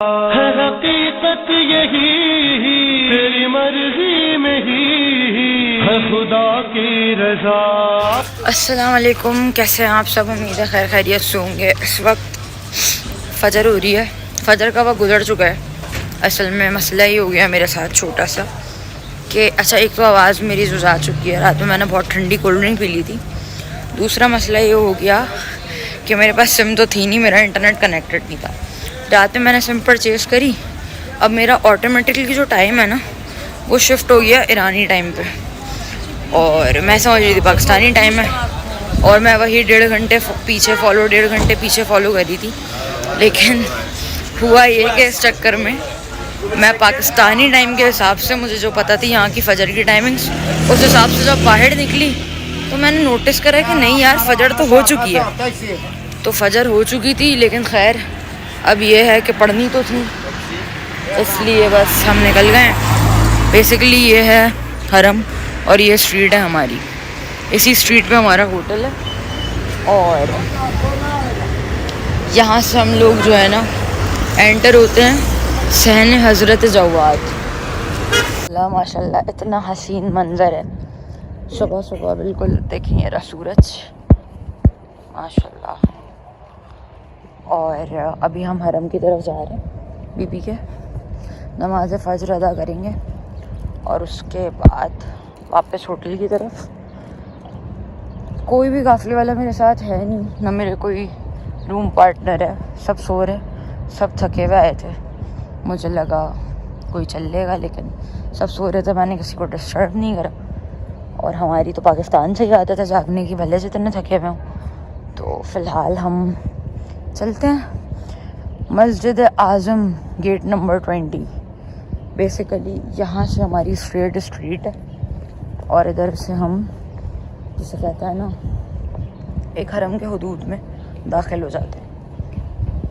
है हकीकत यही तेरी मर्जी में ही है खुदा की रजा। अस्सलाम वालेकुम, कैसे हैं आप सब? उम्मीद है खैर खैरियत से होंगे। इस वक्त फ़जर हो रही है, फ़जर का वक्त गुजर चुका है। असल में मसला ये हो गया मेरे साथ छोटा सा कि अच्छा, एक तो आवाज़ मेरी जुज़ा चुकी है, रात में मैंने बहुत ठंडी कोल्ड ड्रिंक पी ली थी। दूसरा मसला ये हो गया कि मेरे पास सिम तो थी नहीं, मेरा इंटरनेट कनेक्टेड नहीं था। रात में मैंने सिम परचेज़ करी, अब मेरा ऑटोमेटिकली जो टाइम है ना वो शिफ्ट हो गया ईरानी टाइम पे, और मैं समझ रही थी पाकिस्तानी टाइम है, और मैं वही 1.5 घंटे पीछे फॉलो कर रही थी। लेकिन हुआ ये कि इस चक्कर में मैं पाकिस्तानी टाइम के हिसाब से, मुझे जो पता थी यहाँ की फ़जर की टाइमिंग्स, उस हिसाब से जब बाहर निकली तो मैंने नोटिस करा कि नहीं यार, फ़जर तो हो चुकी है। तो फ़जर हो चुकी थी, लेकिन खैर अब ये है कि पढ़नी तो थी, इसलिए बस हम निकल गए। बेसिकली ये है हरम और ये स्ट्रीट है हमारी, इसी स्ट्रीट पे हमारा होटल है, और यहाँ से हम लोग जो है ना एंटर होते हैं सहन हज़रत जवाद। माशाल्लाह इतना हसीन मंज़र है सुबह सुबह, बिल्कुल देखिए ये रहा सूरज माशाल्लाह। और अभी हम हरम की तरफ जा रहे हैं, बीबी के नमाज फ़जर अदा करेंगे और उसके बाद वापस होटल की तरफ। कोई भी काफ़िले वाला मेरे साथ है नहीं, ना मेरे कोई रूम पार्टनर है, सब सो रहे, सब थके हुए आए थे। मुझे लगा कोई चल लेगा, लेकिन सब सो रहे थे, मैंने किसी को डिस्टर्ब नहीं करा। और हमारी तो पाकिस्तान से ही आदत है जागने की, भले से इतने थके हुए हों। तो फ़िलहाल हम चलते हैं मस्जिद आज़म गेट नंबर 20। बेसिकली यहाँ से हमारी स्ट्रीट है, और इधर से हम, जिसे कहते हैं ना, एक हरम के हुदूद में दाखिल हो जाते हैं।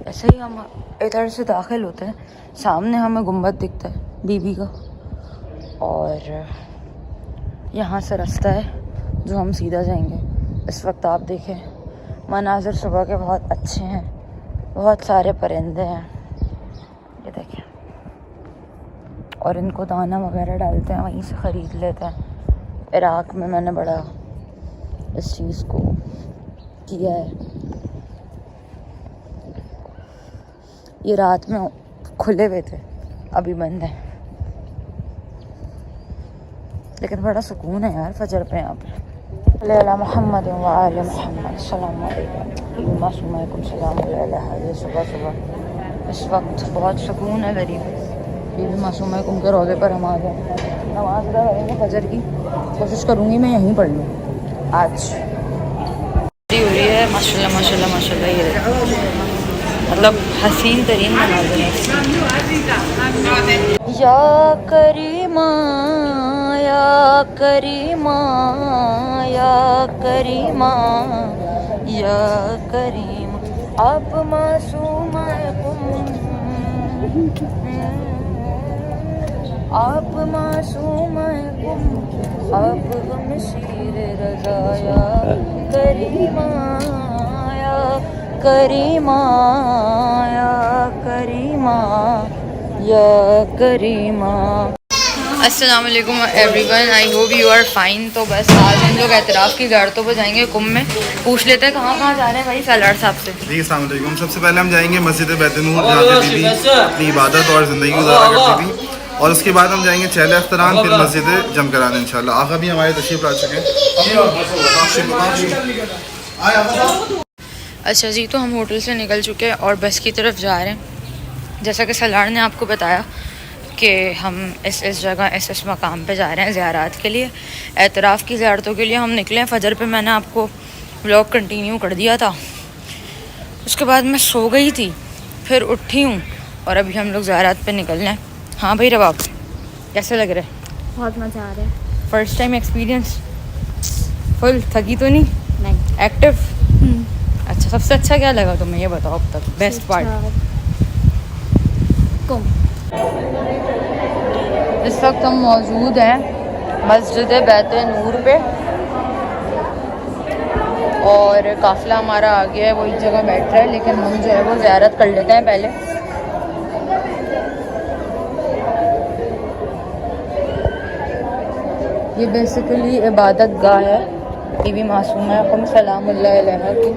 ऐसे ही हम इधर से दाखिल होते हैं, सामने हमें गुंबद दिखता है बीबी का, और यहाँ से रास्ता है जो हम सीधा जाएंगे। इस वक्त आप देखें मनाज़र सुबह के बहुत अच्छे हैं, बहुत सारे परिंदे हैं, ये देखें, और इनको दाना वगैरह डालते हैं, वहीं से ख़रीद लेते हैं। इराक़ में मैंने बड़ा इस चीज़ को किया है। ये रात में खुले हुए थे, अभी बंद है, लेकिन बड़ा सुकून है यार फ़जर पे यहाँ पे। मोहम्मद व आले मोहम्मद सलाम अलैकुम मासूम सलाम अलैकुम। सुबह सुबह इस वक्त बहुत सुकून है गरीब बीबी मासूम के रोज़े पर हम आ गए। नमाज़ अदा करेंगे फ़जर की, कोशिश करूँगी मैं यहीं पढ़ लूँ आज। हो रही है माशाल्लाह माशाल्लाह माशाल्लाह, ये मतलब हसीन तरीन मनाज़र है। या करीमा या करीमा या करीमा या करीमा, अब मासूम अब मासूम अब हम शीर रज़ाया करीमा या करीमा या करीमा या करीमा। अस्सलाम वालेकुम everyone, I hope you are fine. तो बस आज हम लोग एतराफ़ की ज़ियारतों पर जाएंगे कुम में। पूछ लेते हैं कहाँ जा रहे हैं भाई सलार साहब से। जी अस्सलाम वालेकुम। सबसे पहले हम जाएंगे मस्जिद बैतुल-नूर, जहाँ पे बीबी अपनी इबादत और ज़िंदगी गुजारा करती थी, और उसके बाद हम जाएंगे चहल अख्तरान, फिर मस्जिद जमकरान इंशाल्लाह। आका भी हमारे तशरीफ़ ला चुके हैं। अच्छा जी, तो हम होटल से निकल चुके हैं और बस की तरफ जा रहे हैं। जैसा कि सलार ने आपको बताया कि हम इस जगह इस मकाम पे जा रहे हैं ज़ियारत के लिए, एतराफ़ की ज़ियारतों के लिए हम निकले हैं। फ़जर पे मैंने आपको व्लॉग कंटिन्यू कर दिया था, उसके बाद मैं सो गई थी, फिर उठी हूँ और अभी हम लोग ज़ियारत पे निकल रहे हैं। हाँ भाई रबाब, कैसे लग रहा है? बहुत मज़ा आ रहा है। First time experience? फुल थकी तो नहीं? एक्टिव? अच्छा, सबसे अच्छा क्या लगा तुम्हें ये बताओ अब तक, बेस्ट पार्ट? इस वक्त हम मौजूद हैं मस्जिद बैतुल-नूर पे, और काफ़िला हमारा आ गया है, वो एक जगह बैठ रहा है, लेकिन हम जो है वो ज़ियारत कर लेते हैं पहले। ये बेसिकली इबादत गाह है बीबी मासूमा सलामुल्लाह अलैहा की।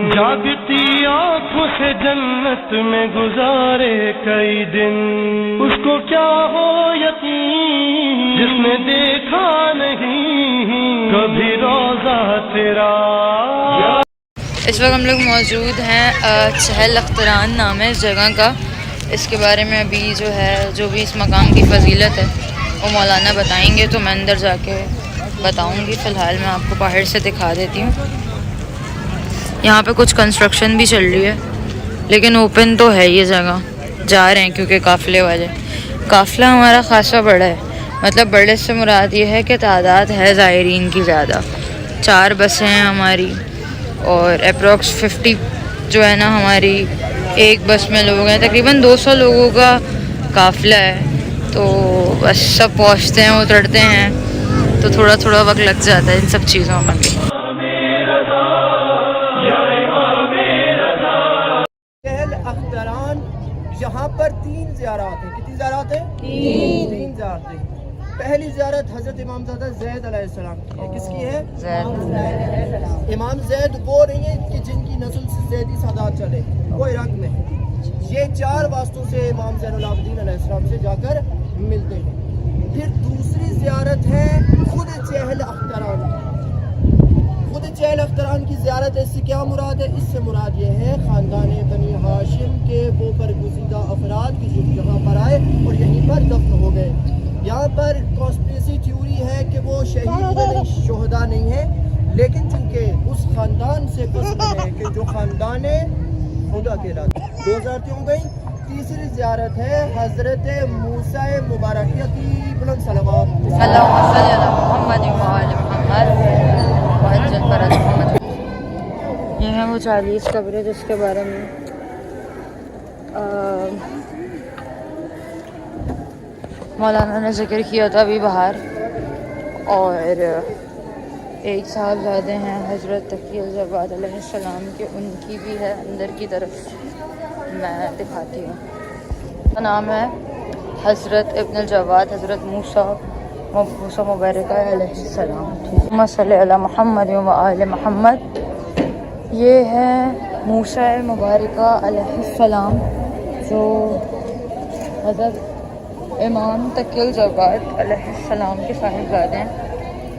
जागती आंखों से जन्नत में गुजारे कई दिन, उसको क्या हो यकीन जिसने देखा नहीं कभी रोजा तेरा। इस वक्त हम लोग मौजूद हैं चहल अख्तरान नाम है इस जगह का। इसके बारे में अभी जो है जो भी इस मकाम की फजीलत है वो मौलाना बताएंगे, तो मैं अंदर जाके बताऊंगी। फ़िलहाल मैं आपको बाहर से दिखा देती हूँ। यहाँ पे कुछ कंस्ट्रक्शन भी चल रही है, लेकिन ओपन तो है ये जगह। जा रहे हैं क्योंकि काफ़िले वाले, काफ़िला हमारा खासा बड़ा है। मतलब बड़े से मुराद ये है कि तादाद है ज़ायरीन की ज़्यादा। 4 बसें हैं हमारी और अप्रॉक्स 50 जो है ना हमारी एक बस में लोग हैं। तकरीबन 200 लोगों का काफ़िला है। तो बस सब पहुँचते हैं उतरते हैं, तो थोड़ा थोड़ा वक्त लग जाता है इन सब चीज़ों में भी। यहाँ पर 3 ज़ियारत हैं। कितनी ज़ियारत हैं? 3 ज़ियारत हैं। पहली ज़ियारत हज़रत इमामज़ादा ज़ैद अलैहिस्सलाम की है। किसकी है? ज़ैद। इमाम ज़ैद वो नहीं है कि जिनकी नस्ल से ज़ैदी सादात चले, वो इराक में है। ये 4 वास्तों से इमाम ज़ैनुल आबिदीन अलैहिस्सलाम से जाकर मिलते हैं। फिर दूसरी ज़ियारत है खुद चहल अख्तरान की। खुद चहल अख्तरान की ज़ियारत इससे क्या मुराद है? इससे मुराद ये है ख़ानदान बनी हाशिम के वो बरगुज़ीदा अफराद की जो जहाँ पर आए और यहीं पर दफन हो गए। यहाँ पर कॉन्स्पिरेसी थ्योरी है कि वो शहीद नहीं, शोहदा नहीं है, लेकिन चूँकि उस ख़ानदान से पसंद है कि जो ख़ानदान खुदा कहलाते। 2 ज़ियारतें हो गई। तीसरी ज़ियारत है हज़रत मूसा मुबारकिया की। बुलंद सलावत। ये है वो 40 कब्रें जिसके बारे में मौलाना ने जिक्र किया था अभी बाहर। और एक साहबजादे हैं हज़रत तक़ीउज़्ज़मान अलैहिस्सलाम के, उनकी भी है अंदर की तरफ, मैं दिखाती हूँ। उसका नाम है हज़रत इब्नुल जवाद हज़रत मूसा मुबारक अलैहिस्सलाम। सल्ली अला मुहम्मद व आले मुहम्मद। ये है मूसा मुबारक अलैहिस्सलाम जो हज़रत इमाम तक़ीउज़्ज़मान अलैहिस्सलाम के साहिबजादे हैं,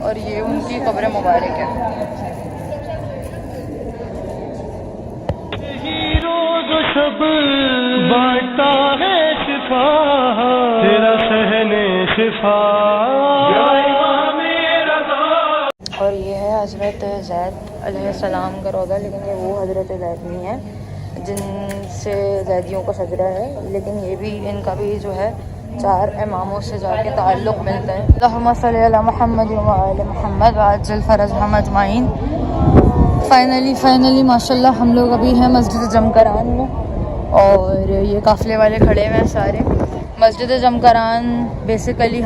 और ये उनकी कब्र मुबारक है। सब बांटता है शिफा तेरा सहने शिफा। और ये है हज़रत ज़ैद अलैहिस्सलाम का रौज़ा, लेकिन ये वो हज़रत ज़ैद नहीं है जिनसे ज़ैदियों का सजरा है, लेकिन ये भी इनका भी जो है 4 इमामों से जाके ताल्लुक़ मिलता है। अल्लाहुम्मा सल्ली अला मुहम्मद व आले मुहम्मद व अज्जिल फ़रजहुम अजमाइन। फाइनली माशाल्लाह हम लोग अभी हैं मस्जिद जमकरान में, और ये काफ़िले वाले खड़े हुए हैं सारे। मस्जिद जमकरान बेसिकली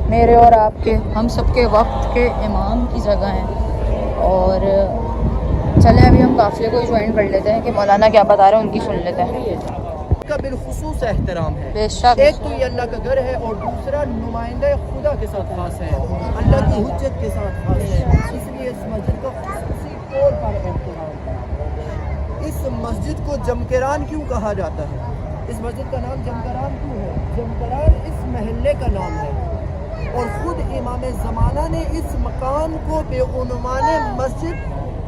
मेरे और आपके हम सब के वक्त के इमाम की जगह है, और चले अभी हम काफ़िले को ज्वाइन कर लेते हैं कि मौलाना क्या बता रहे हैं उनकी सुन लेते हैं। का बिलखुसूस एहतराम है। बेशक। एक तो ये अल्लाह का घर है और दूसरा नुमाइंदा खुदा के साथ खास है, अल्लाह की हुज्जत के साथ खास है, इसलिए इस मस्जिद का खुसूसी तौर पर एहतराम है। इस मस्जिद को जमकरान क्यों कहा जाता है? इस मस्जिद का नाम जमकरान क्यों है? जमकरान इस महल्ले का नाम है और ख़ुद इमाम ज़माना ने इस मकाम को बेउनवान मस्जिद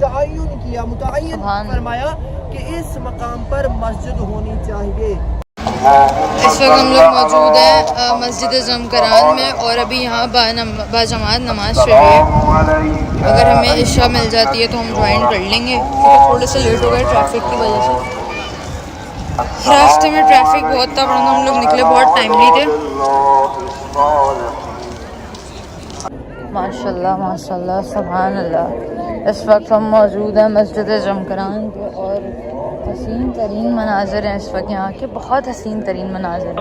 तयन किया, मुतय्यन फरमाया कि इस मकाम पर मस्जिद होनी चाहिए। इस वक्त हम लोग मौजूद हैं मस्जिद जमकरान में और अभी यहाँ बाजमात नमाज शुरू है। अगर हमें इशा मिल जाती है तो हम ज्वाइन कर लेंगे क्योंकि थोड़े से लेट हो गए ट्रैफिक की वजह से। रास्ते में ट्रैफिक बहुत था वरना हम लोग निकले बहुत टाइमली थे। माशाल्लाह माशाल्लाह सुभान अल्लाह। इस वक्त हम मौजूद हैं मस्जिद जमकरान पे और हसीन तरीन मनाज़र हैं इस वक्त यहाँ के, बहुत हसीन तरीन मनाज़र हैं।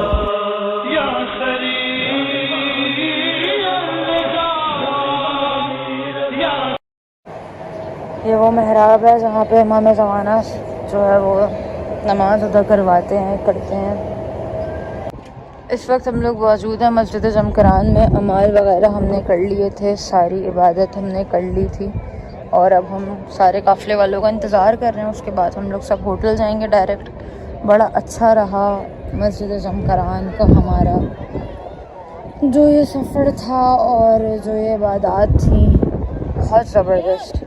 ये वो महराब है जहाँ पे इमाम ज़माना जो है वो नमाज अदा करवाते हैं, करते हैं। इस वक्त हम लोग मौजूद हैं मस्जिद जमकरान में। अमाल वगैरह हमने कर लिए थे, सारी इबादत हमने कर ली थी और अब हम सारे काफ़िले वालों का इंतज़ार कर रहे हैं। उसके बाद हम लोग सब होटल जाएंगे डायरेक्ट। बड़ा अच्छा रहा मस्जिद जमकरान का हमारा जो ये सफ़र था और जो ये इबादत थी, बहुत ज़बरदस्त।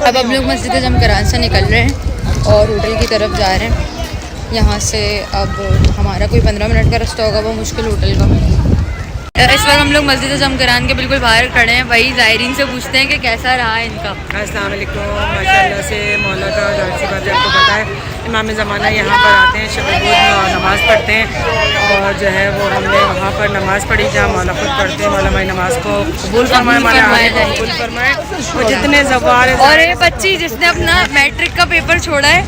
अब हम लोग मस्जिद जमकरान से निकल रहे हैं और होटल की तरफ जा रहे हैं। यहाँ से अब हमारा कोई 15 मिनट का रास्ता होगा, वो मुश्किल होटल का। इस वक्त हम लोग मस्जिद जमकरान के बिल्कुल बाहर खड़े हैं। वही ज़ायरीन से पूछते हैं कि कैसा रहा इनका। अस्सलाम वालेकुम। माशाल्लाह से मौला का जाहिर सी बात है, आपको पता है इमाम ज़माना यहाँ पर आते हैं, शब नमाज़ पढ़ते हैं और जो है वो हमने वहाँ पर नमाज़ पढ़ी जहाँ मौला खुद पढ़ते हैं। मौला हमारी नमाज़ को कबूल फरमाए, हमारे आने को कबूल फरमाए और जितने ज़वार और ये बच्ची जिसने अपना मैट्रिक का पेपर छोड़ा है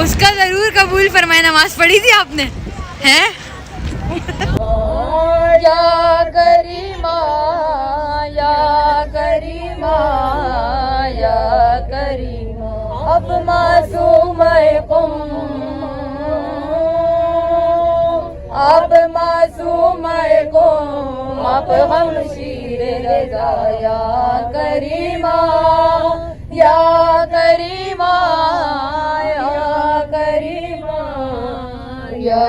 उसका ज़रूर कबूल फरमाए। नमाज़ पढ़ी थी आपने हैं? या करीमा या करीमा या करीमा अब मासूम अब मासूम अब हम शीर रज़ा या करीमा या करीमा या करीमा या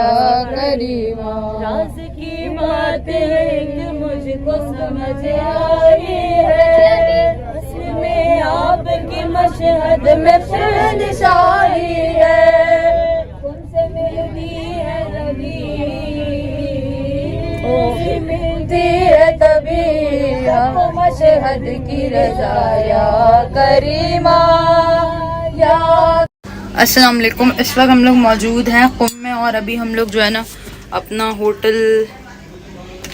करीमा। राज़ की बातें मुझको समझ आई है, उसमें आपकी मशहद में शहंशाही है। उनसे मिलती है तभी मिलती है तभी हम मशहद की रज़ा या करीमा या। अस्सलाम वालेकुम। इस वक्त हम लोग मौजूद हैं कुम में और अभी हम लोग जो है ना अपना होटल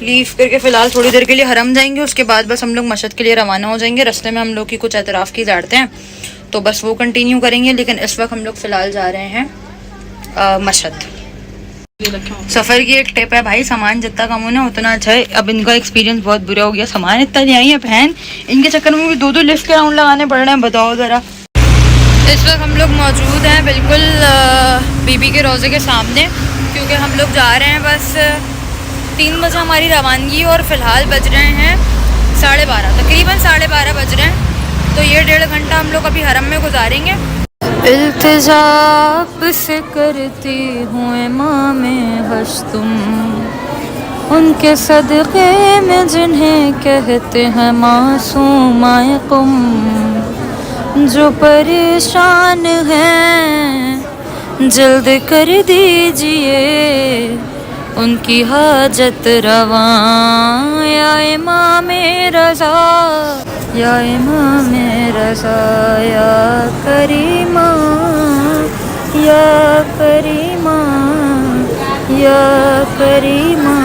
लीव करके फ़िलहाल थोड़ी देर के लिए हरम जाएंगे। उसके बाद बस हम लोग मशहद के लिए रवाना हो जाएंगे। रास्ते में हम लोग की कुछ एतराफ़ की ज़ारतें हैं तो बस वो कंटिन्यू करेंगे, लेकिन इस वक्त हम लोग फ़िलहाल जा रहे हैं मशहद। सफ़र की एक टिप है भाई, सामान जितना कम होना उतना अच्छा है। अब इनका एक्सपीरियंस बहुत बुरा हो गया, सामान इतना ले आई है बहन, इनके चक्कर में भी 2-2 लिफ्ट के राउंड लगाने पड़ रहे हैं, बताओ ज़रा। इस वक्त हम लोग मौजूद हैं बिल्कुल बीबी के रोज़े के सामने, क्योंकि हम लोग जा रहे हैं बस 3 बजे हमारी रवानगी और फ़िलहाल बज रहे हैं 12:30, तकरीबन 12:30 बज रहे हैं। तो ये 1.5 घंटा हम लोग अभी हरम में गुजारेंगे। इल्तिजा आपसे करती हूँ इमाम हश्तुम, उनके सदक़े में जिन्हें कहते हैं मासूमाए कुम, जो परेशान हैं जल्द कर दीजिए उनकी हाजत रवा, या इमाम रज़ा, या इमाम रज़ा, या करीमा, या करीमा, या करीमा,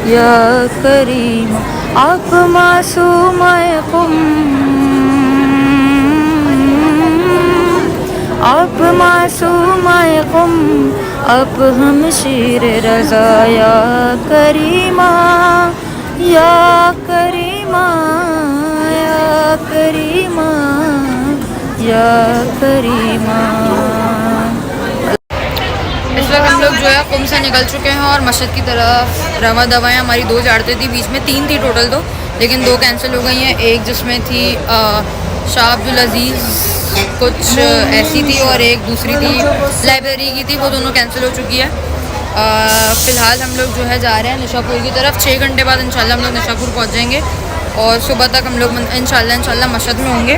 या करीमा, आप मासूमाए कुम, आप मासूमाए कुम, अब हम शीर रज़ा, या करीमा, या करीमा, या करीमा, या करीमा। इस वक्त हम लोग जो है कुम से निकल चुके हैं और मस्जिद की तरफ रवा दवाएँ। हमारी 2 ज़ियारतें थी, बीच में 3 थी टोटल तो, लेकिन 2 कैंसिल हो गई हैं। एक जिसमें थी शाह अब्दुल अज़ीज़ कुछ ऐसी थी, और एक दूसरी थी लाइब्रेरी की थी, वो दोनों कैंसिल हो चुकी है। फ़िलहाल हम लोग जो है जा रहे हैं निशापुर की तरफ। 6 घंटे बाद इंशाल्लाह हम लोग निशापुर पहुँच जाएंगे और सुबह तक हम लोग इंशाल्लाह मस्जिद में होंगे।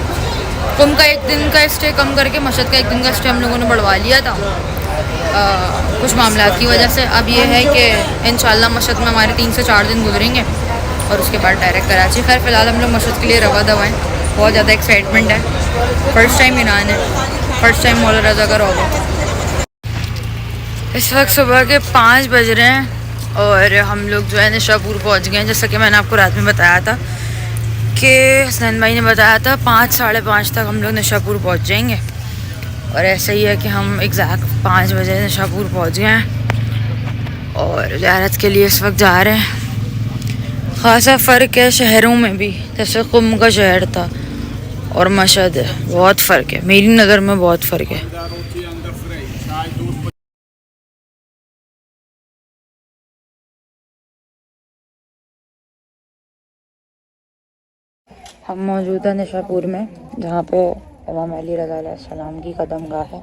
कुम का 1 दिन का स्टे कम करके मस्जिद का 1 दिन का स्टे हम लोगों ने बढ़वा लिया था कुछ मामला की वजह से। अब ये है कि इंशाल्लाह मस्जिद में हमारे 3 से 4 दिन गुजरेंगे और उसके बाद डायरेक्ट कराची। खैर फ़िलहाल हम लोग मस्जिद के लिए रवा दवाएँ, बहुत ज़्यादा एक्साइटमेंट है। फ़र्स्ट टाइम ईरान है, फ़र्स्ट टाइम मौला रज़ा का रौबा। इस वक्त सुबह के 5 बज रहे हैं और हम लोग जो है निशापुर पहुंच गए हैं। जैसा कि मैंने आपको रात में बताया था कि हसनैन भाई ने बताया था 5 साढ़े 5 तक हम लोग निशापुर पहुंच जाएंगे, और ऐसा ही है कि हम एग्जैक्ट 5 बजे निशापुर पहुंच गए हैं और ज़ियारत के लिए इस वक्त जा रहे हैं। ख़ासा फ़र्क है शहरों में भी, जैसे कुम का शहर था और मशहद है, बहुत फ़र्क है, मेरी नज़र में बहुत फ़र्क है। हम मौजूद हैं निशापुर में, जहाँ पे इमाम अली रज़ा अलैहिस्सलाम की कदमगाह है।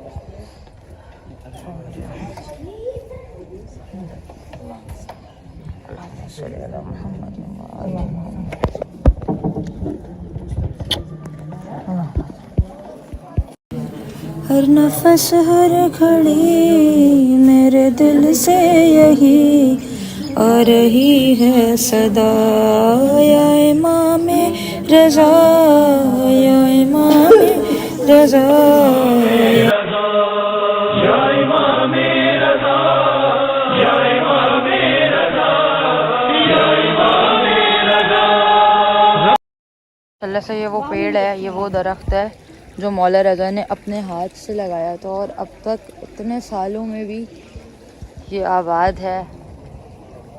हर नफस हर घड़ी मेरे दिल से यही आ रही है सदा, या इमाम रज़ा, या इमाम रज़ा, या इमाम रज़ा, या इमाम रज़ा, या इमाम रज़ा। अल्लाह से ये वो पेड़ है, ये वो दरख्त है जो मौला रज़ा ने अपने हाथ से लगाया था और अब तक इतने सालों में भी ये आबाद है।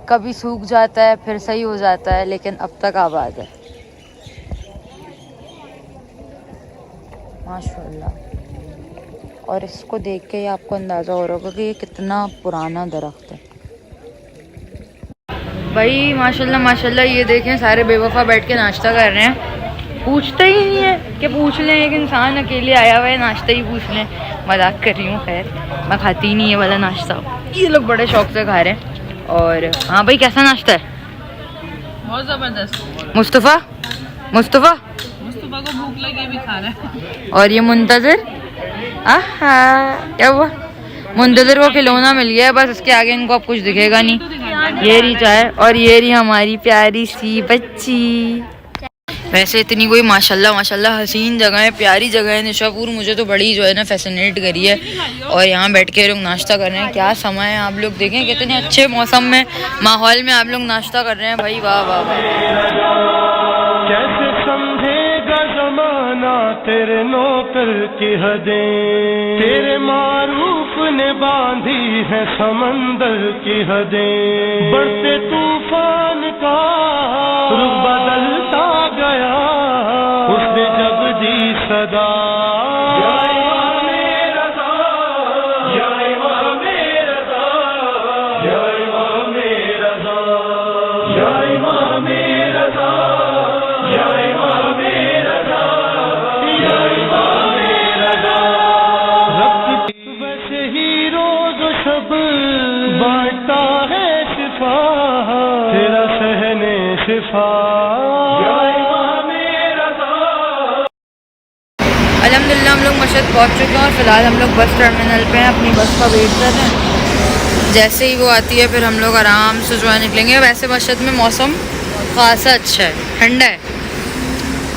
कभी सूख जाता है फिर सही हो जाता है, लेकिन अब तक आबाद है माशाल्लाह। और इसको देख के आपको अंदाज़ा हो रहा होगा कि ये कितना पुराना दरख्त है भाई। माशाल्लाह माशाल्लाह। ये देखें सारे बेवफा बैठ के नाश्ता कर रहे हैं, पूछते ही नहीं है कि पूछ लें, एक इंसान अकेले आया हुआ है नाश्ता ही पूछ लें। मजाक कर रही हूँ, खैर मैं खाती ही नहीं है वाला नाश्ता, ये लोग बड़े शौक से खा रहे हैं। और हाँ भाई, कैसा नाश्ता है? बहुत ज़बरदस्त। मुस्तफ़ा को भूख लगी भी खा रहा है। और ये मुंतज़िर, आहा क्या हुआ? मुंतज़िर को खिलौना मिल गया है, बस इसके आगे इनको अब कुछ दिखेगा नहीं। ये रही चाय और ये रही हमारी प्यारी सी बच्ची। वैसे इतनी कोई माशाल्लाह माशाल्लाह हसीन जगह है, प्यारी जगह है निशापुर। मुझे तो बड़ी जो है ना फैसिनेट करी है। और यहाँ बैठ के लोग नाश्ता कर रहे हैं, क्या समय है आप लोग देखें, कितने अच्छे मौसम में, माहौल में आप लोग नाश्ता कर रहे हैं भाई। वाह वाह वाह। कैसे समझेगा जमाना तेरे नौकर की हदें, तेरे मारूफ ने बांधी है समंदर की हदें। बढ़ते तूफान का रुख बदलता गया, उसने जब दी सदा, या इमाम रज़ा, या इमाम रज़ा, या इमाम रज़ा, या इमाम रज़ा, या इमाम रज़ा, सिफात अल्हम्दुलिल्लाह हम लोग मस्जिद पहुंच चुके हैं और फ़िलहाल हम लोग बस टर्मिनल पे हैं, अपनी बस का वेट कर रहे हैं। जैसे ही वो आती है फिर हम लोग आराम से जो है निकलेंगे। वैसे मस्जिद में मौसम खासा अच्छा है, ठंडा है।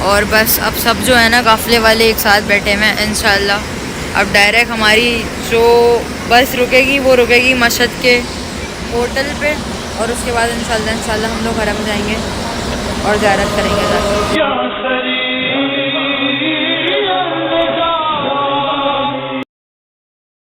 और बस अब सब जो है ना काफ़िले वाले एक साथ बैठे हुए हैं। इंशाल्लाह अब डायरेक्ट हमारी जो बस रुकेगी वो रुकेगी मस्जिद के होटल पे, और उसके बाद इंशाल्लाह हम लोग हरम जाएंगे और ज़ियारत करेंगे।